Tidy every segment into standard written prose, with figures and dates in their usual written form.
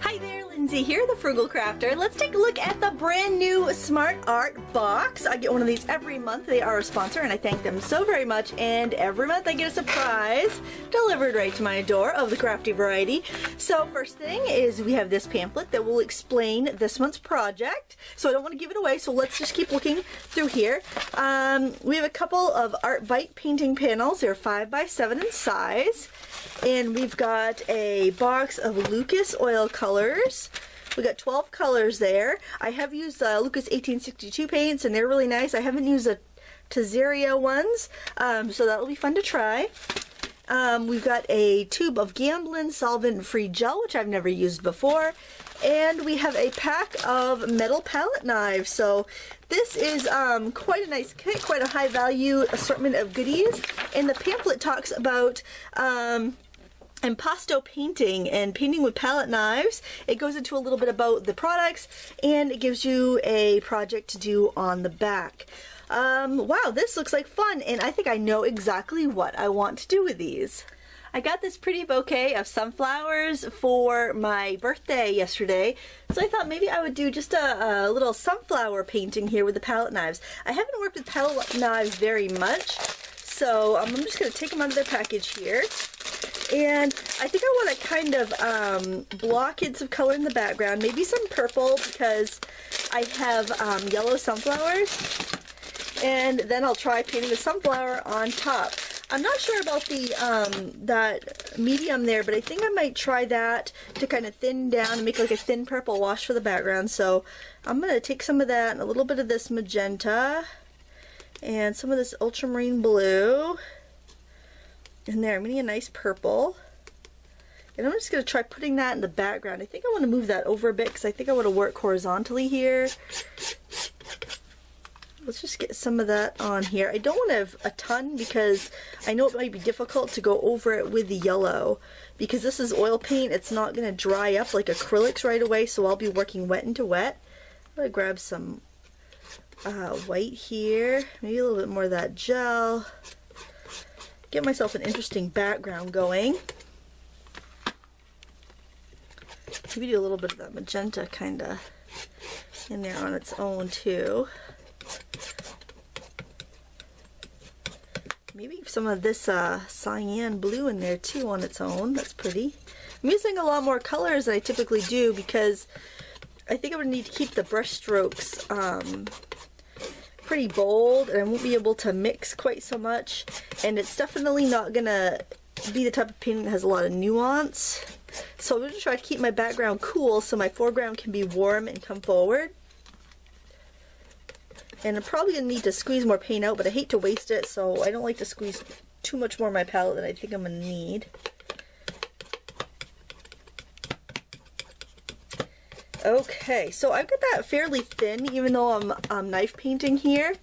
Hi there, Lindsay here, the Frugal Crafter. Let's take a look at the brand new Smart Art box. I get one of these every month. They are a sponsor and I thank them so very much. And every month I get a surprise delivered right to my door of the crafty variety. So first thing is we have this pamphlet that will explain this month's project. So I don't want to give it away, so let's just keep looking through here. We have a couple of Art Bite painting panels. They're 5 by 7 in size. And we've got a box of LUKAS oil colors. We got 12 colors there. I have used LUKAS 1862 paints and they're really nice. I haven't used the Tazzeria ones, so that'll be fun to try. We've got a tube of Gamblin solvent-free gel, which I've never used before. And we have a pack of metal palette knives. So this is quite a nice kit, quite a high value assortment of goodies. And the pamphlet talks about impasto painting and painting with palette knives. It goes into a little bit about the products and it gives you a project to do on the back. Wow, this looks like fun and I think I know exactly what I want to do with these. I got this pretty bouquet of sunflowers for my birthday yesterday, so I thought maybe I would do just a little sunflower painting here with the palette knives. I haven't worked with palette knives very much, so I'm just going to take them out of their package here. And I think I want to kind of block in some color in the background, maybe some purple because I have yellow sunflowers. And then I'll try painting a sunflower on top. I'm not sure about the that medium there, but I think I might try that to kind of thin down and make like a thin purple wash for the background. So I'm going to take some of that and a little bit of this magenta and some of this ultramarine blue. And there, I'm getting a nice purple. And I'm just going to try putting that in the background. I think I want to move that over a bit because I think I want to work horizontally here. Let's just get some of that on here. I don't want to have a ton because I know it might be difficult to go over it with the yellow. Because this is oil paint, it's not going to dry up like acrylics right away, so I'll be working wet into wet. I'm going to grab some white here, maybe a little bit more of that gel. Get myself an interesting background going. Maybe do a little bit of that magenta kind of in there on its own too. Maybe some of this cyan blue in there too on its own. That's pretty. I'm using a lot more colors than I typically do because I think I'm going to need to keep the brush strokes pretty bold and I won't be able to mix quite so much, and it's definitely not gonna be the type of painting that has a lot of nuance. So I'm going to try to keep my background cool so my foreground can be warm and come forward. And I'm probably going to need to squeeze more paint out, but I hate to waste it, so I don't like to squeeze too much more of my palette than I think I'm going to need. Okay, so I've got that fairly thin, even though I'm knife painting here.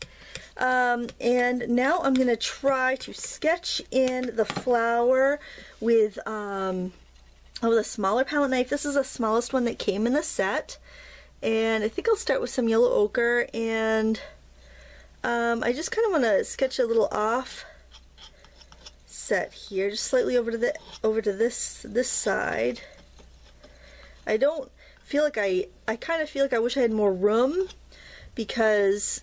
And now I'm going to try to sketch in the flower with the smaller palette knife. This is the smallest one that came in the set. And I think I'll start with some yellow ochre, and I just kind of want to sketch a little offset here, just slightly over to this side. I don't feel like I kind of feel like I wish I had more room because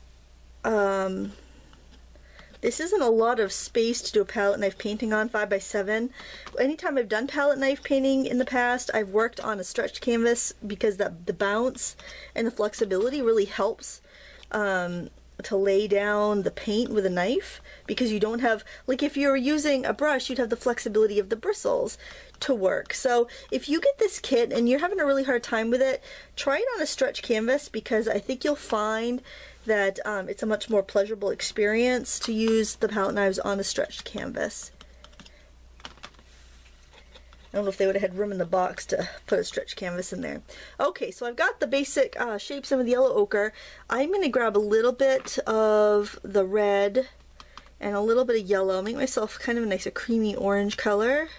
this isn't a lot of space to do a palette knife painting on, 5 by 7. Anytime I've done palette knife painting in the past, I've worked on a stretched canvas because the bounce and the flexibility really helps to lay down the paint with a knife, because you don't have, like if you were using a brush, you'd have the flexibility of the bristles to work. So if you get this kit and you're having a really hard time with it, try it on a stretch canvas, because I think you'll find that it's a much more pleasurable experience to use the palette knives on a stretched canvas. I don't know if they would have had room in the box to put a stretch canvas in there. Okay, so I've got the basic shapes in with yellow ochre. I'm going to grab a little bit of the red and a little bit of yellow, make myself kind of a nice creamy orange color.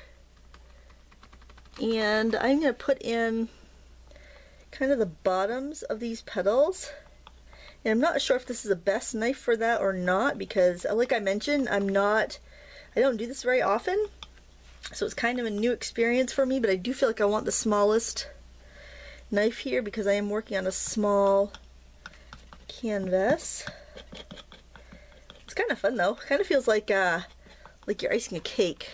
And I'm going to put in kind of the bottoms of these petals. And I'm not sure if this is the best knife for that or not, because like I mentioned, I don't do this very often. So it's kind of a new experience for me, but I do feel like I want the smallest knife here because I am working on a small canvas. It's kind of fun though. Kind of feels like you're icing a cake.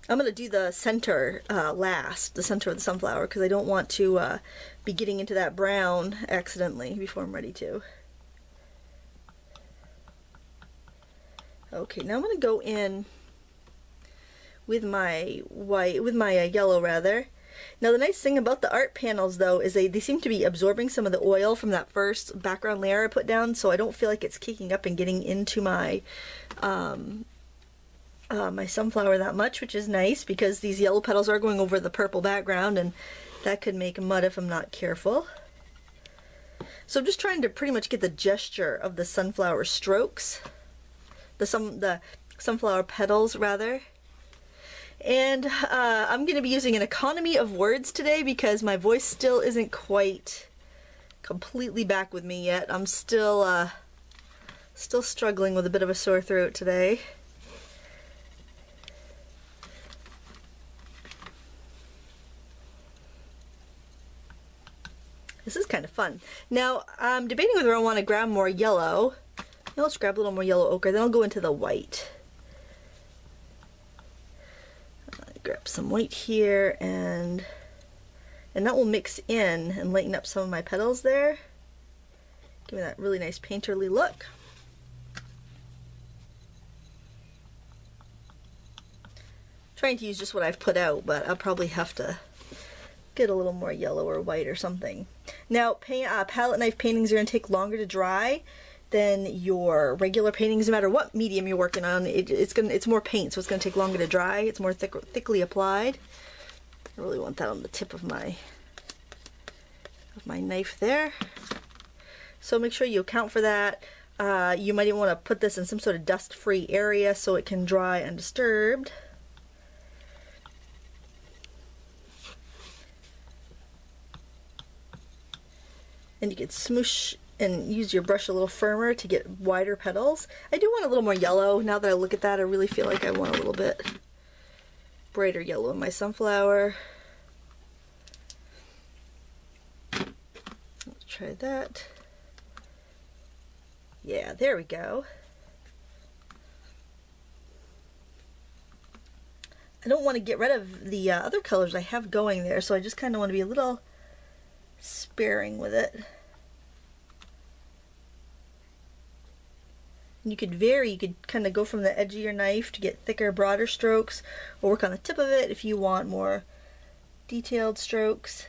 I'm going to do the center last, the center of the sunflower, because I don't want to be getting into that brown accidentally before I'm ready to. Okay, now I'm going to go in with my yellow rather. Now the nice thing about the art panels though is they seem to be absorbing some of the oil from that first background layer I put down, so I don't feel like it's kicking up and getting into my my sunflower that much, which is nice because these yellow petals are going over the purple background and that could make mud if I'm not careful. So I'm just trying to pretty much get the gesture of the sunflower strokes, the sunflower petals rather. And I'm going to be using an economy of words today because my voice still isn't quite completely back with me yet. I'm still struggling with a bit of a sore throat today. This is kind of fun. Now, I'm debating whether I want to grab more yellow. Now let's grab a little more yellow ochre, then I'll go into the white. Grab some white here, and that will mix in and lighten up some of my petals there. Give me that really nice painterly look. Trying to use just what I've put out, but I'll probably have to get a little more yellow or white or something. Now, palette knife paintings are going to take longer to dry than your regular paintings, no matter what medium you're working on. It's more paint, so it's going to take longer to dry. It's more thickly applied. I really want that on the tip of my knife there. So make sure you account for that. You might even want to put this in some sort of dust-free area so it can dry undisturbed. And you can smoosh and use your brush a little firmer to get wider petals. I do want a little more yellow. Now that I look at that, I really feel like I want a little bit brighter yellow in my sunflower. Let's try that. Yeah, there we go. I don't want to get rid of the other colors I have going there, so I just kind of want to be a little sparing with it. You could vary, you could kind of go from the edge of your knife to get thicker, broader strokes, or work on the tip of it if you want more detailed strokes.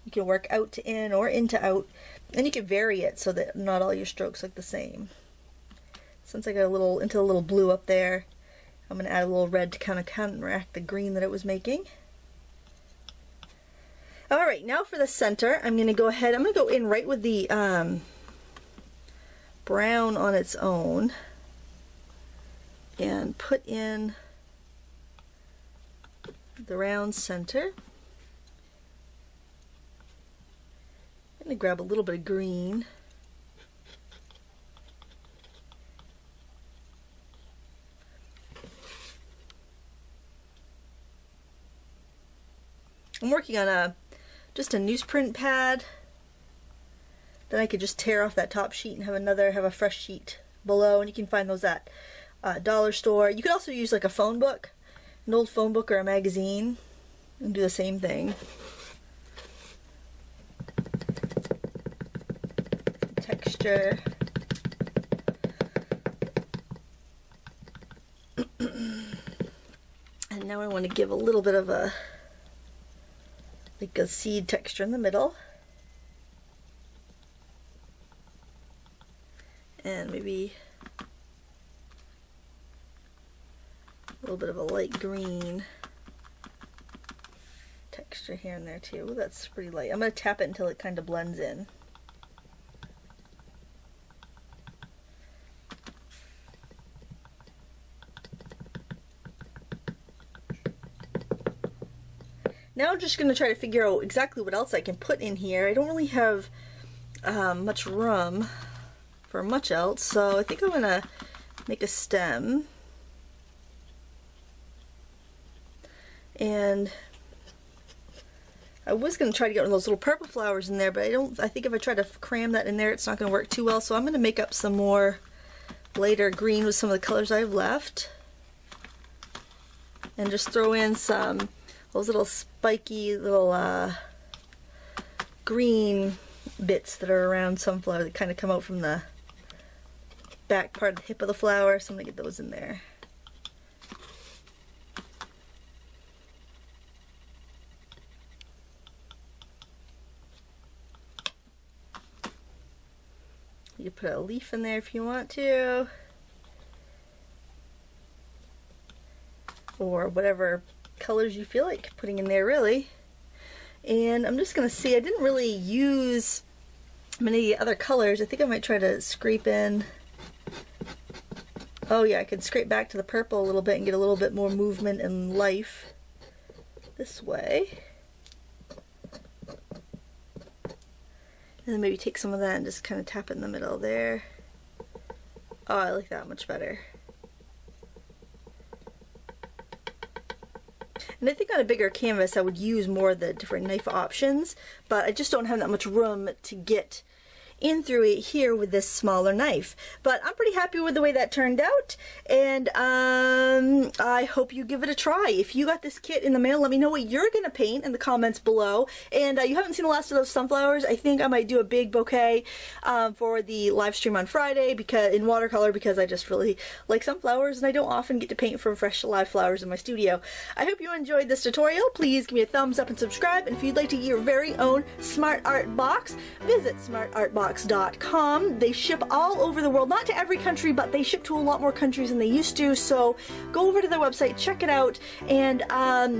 You can work out to in or in to out, and you can vary it so that not all your strokes look the same. Since I got a little blue up there, I'm going to add a little red to kind of counteract the green that it was making. Alright, now for the center, I'm going to go ahead, I'm going to go in right with the brown on its own and put in the round center. I'm going to grab a little bit of green. I'm working on just a newsprint pad. Then I could just tear off that top sheet and have a fresh sheet below, and you can find those at dollar store. You could also use like a phone book, an old phone book or a magazine, and do the same thing. Texture. And now I want to give a little bit of a seed texture in the middle. And maybe a little bit of a light green texture here and there too. Ooh, that's pretty light. I'm going to tap it until it kind of blends in. Now I'm just going to try to figure out exactly what else I can put in here. I don't really have much room for much else, so I think I'm going to make a stem. I was going to try to get one of those little purple flowers in there, but I think if I try to cram that in there, it's not going to work too well. So I'm going to make up some more lighter green with some of the colors I have left. And just throw in some those little spiky little green bits that are around sunflower that kind of come out from the back part of the hip of the flower. So I'm going to get those in there. You put a leaf in there if you want to, or whatever colors you feel like putting in there, really. And I'm just going to see, I didn't really use many other colors. I think I might try to scrape in. Oh yeah, I could scrape back to the purple a little bit and get a little bit more movement and life this way. And then maybe take some of that and just kind of tap it in the middle there. Oh, I like that much better. And I think on a bigger canvas I would use more of the different knife options, but I just don't have that much room to get in through it here with this smaller knife. But I'm pretty happy with the way that turned out, and I hope you give it a try. If you got this kit in the mail, let me know what you're gonna paint in the comments below. And you haven't seen the last of those sunflowers, I think I might do a big bouquet for the live stream on Friday because in watercolor, because I just really like sunflowers and I don't often get to paint from fresh live flowers in my studio. I hope you enjoyed this tutorial. Please give me a thumbs up and subscribe, and if you'd like to get your very own Smart Art box, visit smartartbox.com. They ship all over the world, not to every country, but they ship to a lot more countries than they used to, so go over to their website, check it out, and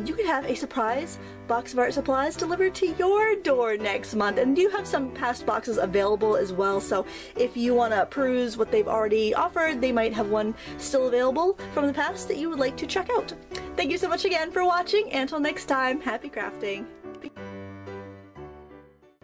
you could have a surprise box of art supplies delivered to your door next month. And you have some past boxes available as well, so if you want to peruse what they've already offered, they might have one still available from the past that you would like to check out. Thank you so much again for watching, and until next time, happy crafting!